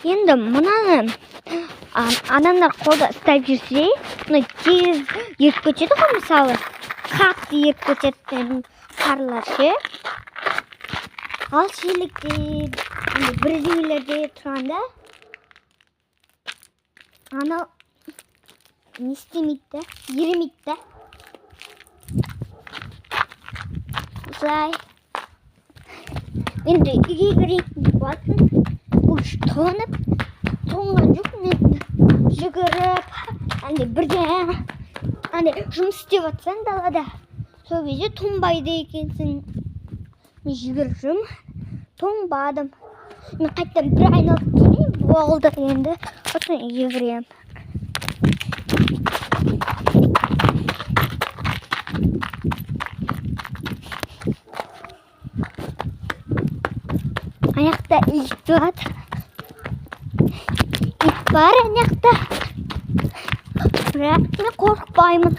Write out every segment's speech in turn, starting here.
Енді мынаны адамдар қолда ұстап жүрсе, мына тез еріп кетеді ғой, мысалы. Қатты еріп кетеді қарлар ше. Ал шелекте, бірдеңелерде тұрғанда, анау не істемейді да, ерімейді да. Осылай. Енді үйге кіретін болатын, бұл тоңып, тоңған жоқ, мен жүгіріп, бірден жұмыс істеп жатсаң далада, сол кезде тоңбайды екенсің. Мен жүгіріп жүрмін, тоңбадым. Мен қайтадан бір айналып келейін, болды енді. Осыны үйге кіремін. Аяқта ит бар. Ит бар аяқта. Бірақ мен қорықпаймын.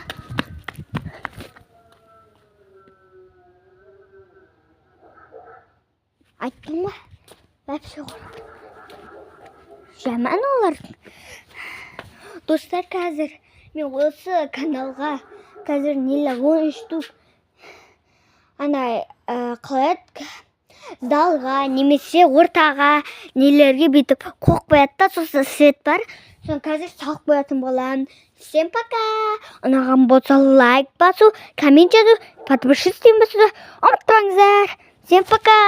Айттым ба? Вообще қорықпаймын. Жаман олар. Достар, қазір мен осы каналға қазір 13 штук қалай залға немесе ортаға нелерге бүйтіп қоқ қояды да, сосын свет бар. Соны қазір салып қоятын боламын. Всем пока. Ұнаған болса лайк басу, коммент жазу, подписчик істеуді ұмытпаңыздар. Всем пока.